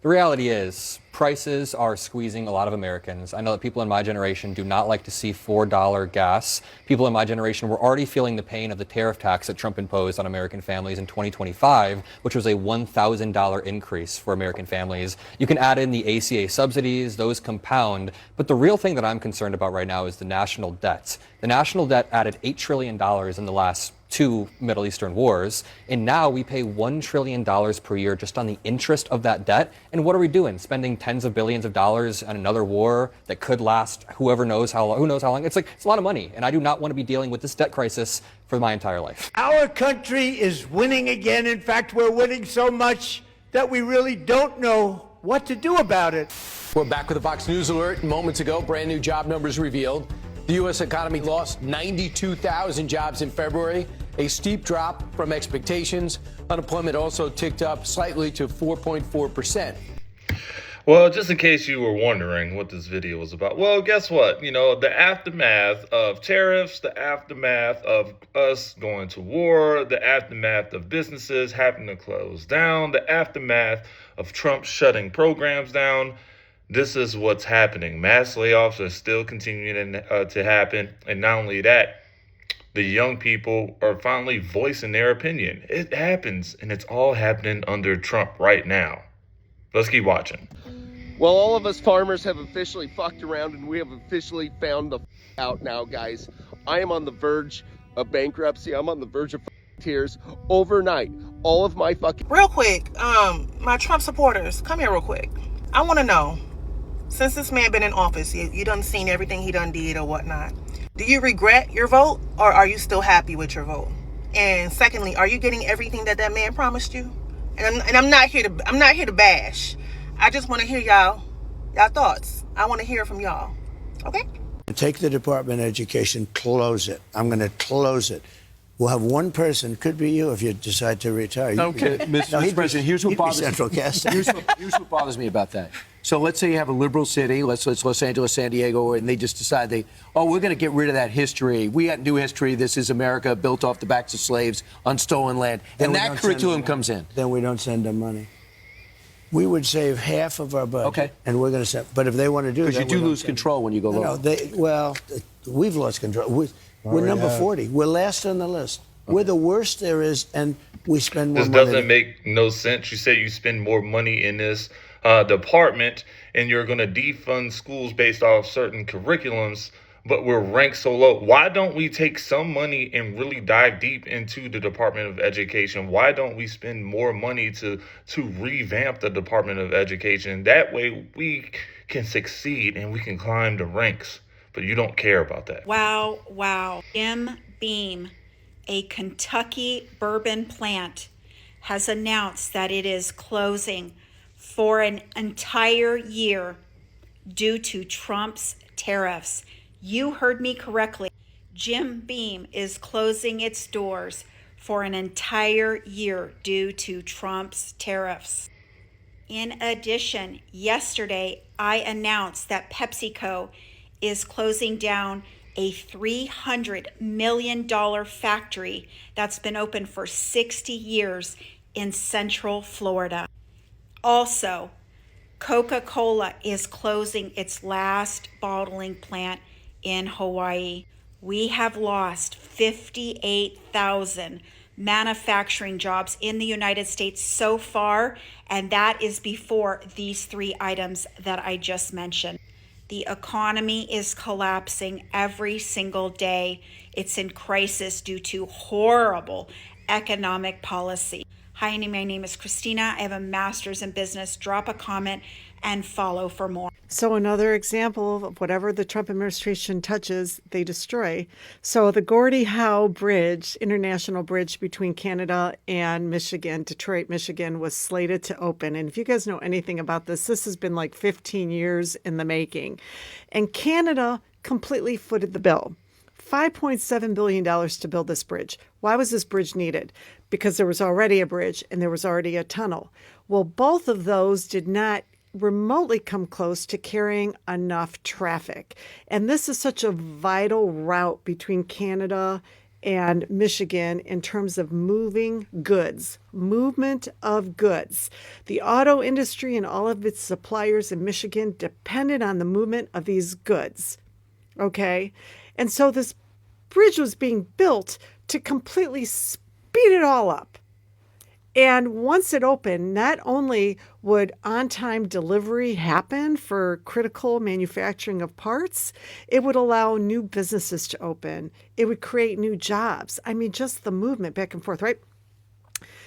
The reality is, prices are squeezing a lot of Americans. I know that people in my generation do not like to see $4 gas. People in my generation were already feeling the pain of the tariff tax that Trump imposed on American families in 2025, which was a $1,000 increase for American families. You can add in the ACA subsidies, those compound. But the real thing that I'm concerned about right now is the national debt. The national debt added $8 trillion in the last 2 Middle Eastern wars, and now we pay $1 trillion per year just on the interest of that debt. And what are we doing? Spending tens of billions of dollars on another war that could last who knows how long. It's a lot of money, and I do not want to be dealing with this debt crisis for my entire life. Our country is winning again. In fact, we're winning so much that we really don't know what to do about it. We're back with a Fox News alert. Moments ago, brand new job numbers revealed. The U.S. economy lost 92,000 jobs in February, a steep drop from expectations. Unemployment also ticked up slightly to 4.4%. Well, just in case you were wondering what this video was about, well, guess what? You know, the aftermath of tariffs, the aftermath of us going to war, the aftermath of businesses having to close down, the aftermath of Trump shutting programs down. This is what's happening. Mass layoffs are still continuing to happen. And not only that, the young people are finally voicing their opinion. It happens, and it's all happening under Trump right now. Let's keep watching. Well, all of us farmers have officially fucked around, and we have officially found the out now, guys. I am on the verge of bankruptcy. I'm on the verge of tears. Overnight, all of my fucking... Real quick, my Trump supporters, come here real quick. I want to know, since this man been in office, you done seen everything he done did or whatnot. Do you regret your vote, or are you still happy with your vote? And secondly, are you getting everything that man promised you? And I'm not here to bash. I just want to hear y'all thoughts. I want to hear from y'all. Okay? Take the Department of Education, close it. I'm going to close it. We'll have one person, could be you if you decide to retire. Okay, Mr. President, here's what bothers me. Here's what bothers me about that. So let's say you have a liberal city, let's Los Angeles, San Diego, and they just decide we're going to get rid of that history. We got new history. This is America built off the backs of slaves on stolen land. And that curriculum comes in. Then we don't send them money. We would save half of our budget, and we're going to send. But if they want to do that, because you do lose control when you go low. No, we've lost control. We're number 40. We're last on the list. Okay. We're the worst there is, and we spend more money. This doesn't make no sense. You say you spend more money in this department, and you're going to defund schools based off certain curriculums, but we're ranked so low. Why don't we take some money and really dive deep into the Department of Education? Why don't we spend more money to revamp the Department of Education? That way we can succeed and we can climb the ranks. But you don't care about that. Wow. Jim Beam, a Kentucky bourbon plant, has announced that it is closing for an entire year due to Trump's tariffs. You heard me correctly. Jim Beam is closing its doors for an entire year due to Trump's tariffs. In addition, yesterday I announced that PepsiCo is closing down a $300 million factory that's been open for 60 years in Central Florida. Also, Coca-Cola is closing its last bottling plant in Hawaii. We have lost 58,000 manufacturing jobs in the United States so far, and that is before these 3 items that I just mentioned. The economy is collapsing every single day. It's in crisis due to horrible economic policy. Hi, my name is Christina. I have a master's in business. Drop a comment and follow for more. So another example of whatever the Trump administration touches, they destroy. So the Gordie Howe Bridge, international bridge between Canada and Michigan, Detroit, Michigan, was slated to open. And if you guys know anything about this has been like 15 years in the making. And Canada completely footed the bill. $5.7 billion to build this bridge. Why was this bridge needed? Because there was already a bridge and there was already a tunnel. Well, both of those did not remotely come close to carrying enough traffic. And this is such a vital route between Canada and Michigan in terms of moving goods, movement of goods. The auto industry and all of its suppliers in Michigan depended on the movement of these goods. Okay? And so this bridge was being built to completely speed it all up. And once it opened, not only would on-time delivery happen for critical manufacturing of parts, it would allow new businesses to open. It would create new jobs. I mean, just the movement back and forth, right?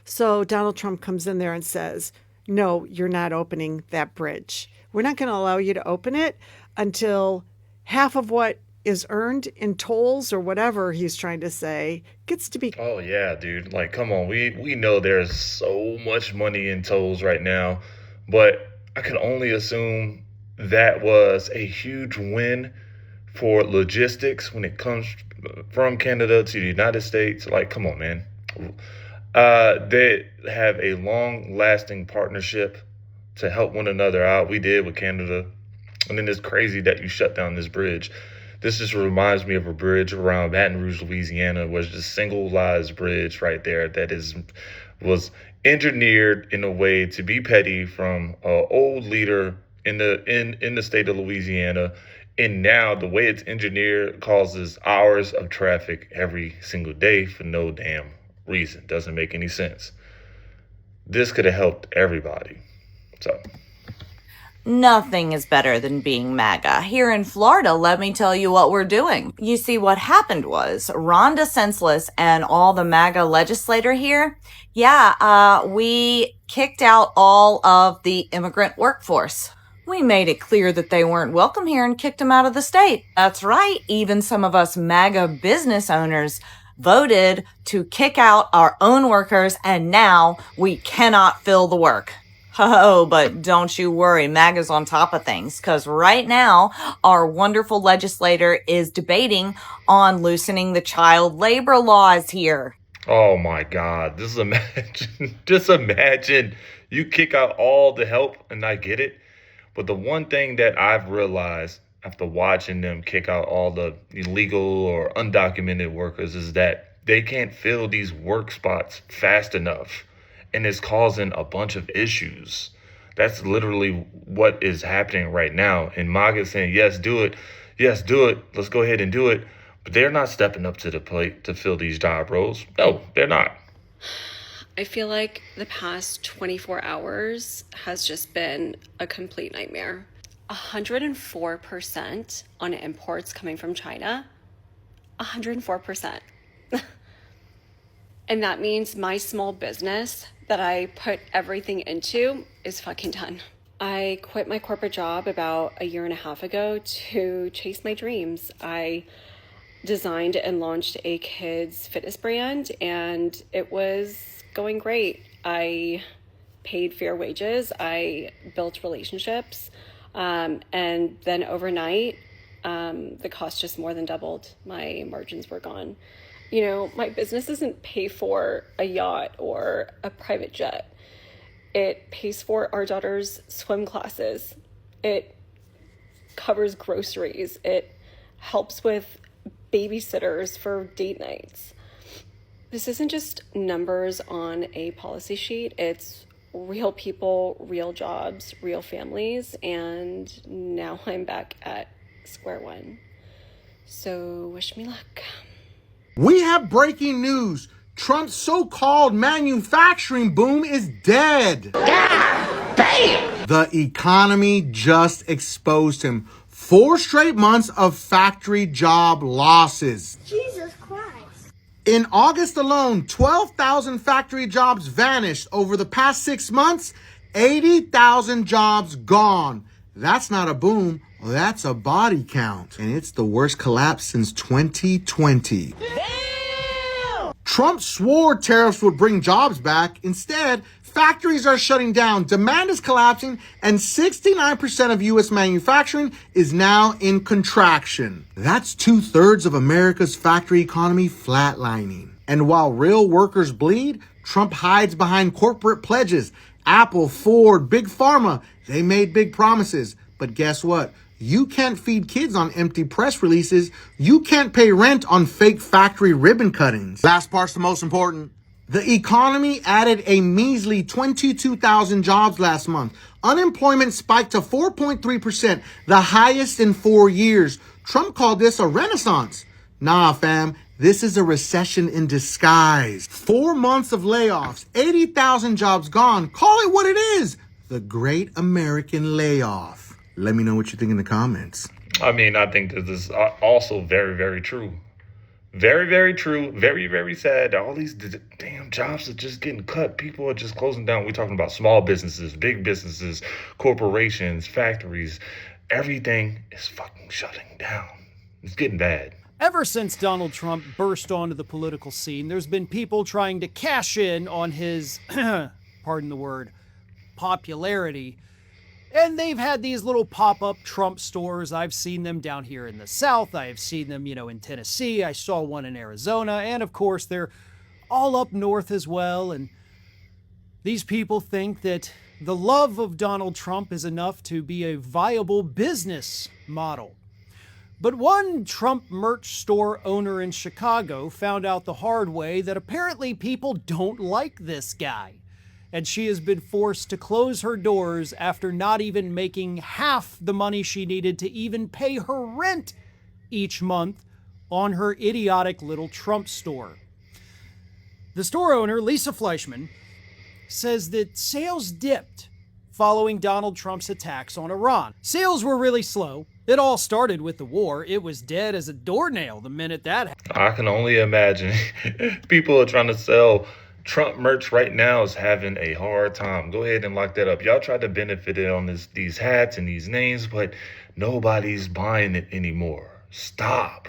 So Donald Trump comes in there and says, no, you're not opening that bridge. We're not going to allow you to open it until half of what is earned in tolls or whatever he's trying to say gets to be. Oh yeah, dude. Like, come on. We know there's so much money in tolls right now, but I could only assume that was a huge win for logistics when it comes from Canada to the United States. Like, come on, man. They have a long-lasting partnership to help one another out. We did with Canada. And then it's crazy that you shut down this bridge. This just reminds me of a bridge around Baton Rouge, Louisiana, where it's just single-sized bridge right there that was engineered in a way to be petty from an old leader in the state of Louisiana. And now the way it's engineered causes hours of traffic every single day for no damn reason. Doesn't make any sense. This could have helped everybody. So nothing is better than being MAGA. Here in Florida, let me tell you what we're doing. You see, what happened was Ron DeSantis and all the MAGA legislator here, we kicked out all of the immigrant workforce. We made it clear that they weren't welcome here and kicked them out of the state. That's right. Even some of us MAGA business owners voted to kick out our own workers, and now we cannot fill the work. Oh, but don't you worry, MAGA's on top of things, because right now our wonderful legislator is debating on loosening the child labor laws here. oh my God, just imagine you kick out all the help, and I get it. But the one thing that I've realized after watching them kick out all the illegal or undocumented workers is that they can't fill these work spots fast enough. And it's causing a bunch of issues. That's literally what is happening right now. And MAGA is saying, yes, do it. Yes, do it. Let's go ahead and do it. But they're not stepping up to the plate to fill these job roles. No, they're not. I feel like the past 24 hours has just been a complete nightmare. 104% on imports coming from China. 104%. And that means my small business that I put everything into is fucking done. I quit my corporate job about a year and a half ago to chase my dreams. I designed and launched a kids fitness brand, and it was going great. I paid fair wages. I built relationships. And then overnight, the cost just more than doubled. My margins were gone. You know, my business doesn't pay for a yacht or a private jet. It pays for our daughter's swim classes. It covers groceries. It helps with babysitters for date nights. This isn't just numbers on a policy sheet. It's real people, real jobs, real families. And now I'm back at square one. So wish me luck. We have breaking news. Trump's so-called manufacturing boom is dead. God damn! The economy just exposed him. 4 straight months of factory job losses. Jesus Christ. In August alone, 12,000 factory jobs vanished. Over the past 6 months, 80,000 jobs gone. That's not a boom. That's a body count. And it's the worst collapse since 2020. Damn! Trump swore tariffs would bring jobs back. Instead, factories are shutting down, demand is collapsing, and 69% of U.S. manufacturing is now in contraction. That's 2/3 of America's factory economy flatlining. And while real workers bleed, Trump hides behind corporate pledges. Apple, Ford, Big Pharma, they made big promises. But guess what? You can't feed kids on empty press releases. You can't pay rent on fake factory ribbon cuttings. Last part's the most important. The economy added a measly 22,000 jobs last month. Unemployment spiked to 4.3%, the highest in 4 years. Trump called this a renaissance. Nah, fam, this is a recession in disguise. 4 months of layoffs, 80,000 jobs gone. Call it what it is, the Great American Layoff. Let me know what you think in the comments. I mean, I think this is also very, very true. Very, very true. Very, very sad. All these damn jobs are just getting cut. People are just closing down. We're talking about small businesses, big businesses, corporations, factories. Everything is fucking shutting down. It's getting bad. Ever since Donald Trump burst onto the political scene, there's been people trying to cash in on his, pardon the word, popularity. And they've had these little pop-up Trump stores. I've seen them down here in the South. I've seen them, in Tennessee. I saw one in Arizona. And of course, they're all up north as well. And these people think that the love of Donald Trump is enough to be a viable business model. But one Trump merch store owner in Chicago found out the hard way that apparently people don't like this guy. And she has been forced to close her doors after not even making half the money she needed to even pay her rent each month on her idiotic little Trump store. The store owner, Lisa Fleischman, says that sales dipped following Donald Trump's attacks on Iran. Sales were really slow. It all started with the war. It was dead as a doornail the minute that happened. I can only imagine. People are trying to sell Trump merch right now is having a hard time. Go ahead and lock that up. Y'all tried to benefit it on these hats and these names, but nobody's buying it anymore. Stop.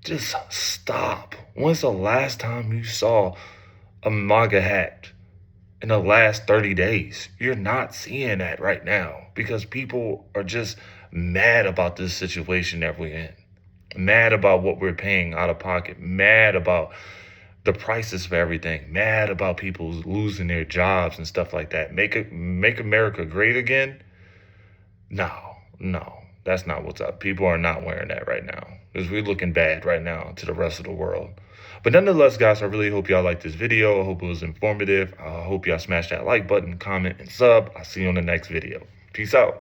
Just stop. When's the last time you saw a MAGA hat in the last 30 days? You're not seeing that right now because people are just mad about this situation that we're in. Mad about what we're paying out of pocket. Mad about the prices for everything, mad about people losing their jobs and stuff like that. Make America great again? No, that's not what's up. People are not wearing that right now because we're looking bad right now to the rest of the world. But nonetheless, guys, I really hope y'all liked this video. I hope it was informative. I hope y'all smash that like button, comment, and sub. I'll see you on the next video. Peace out.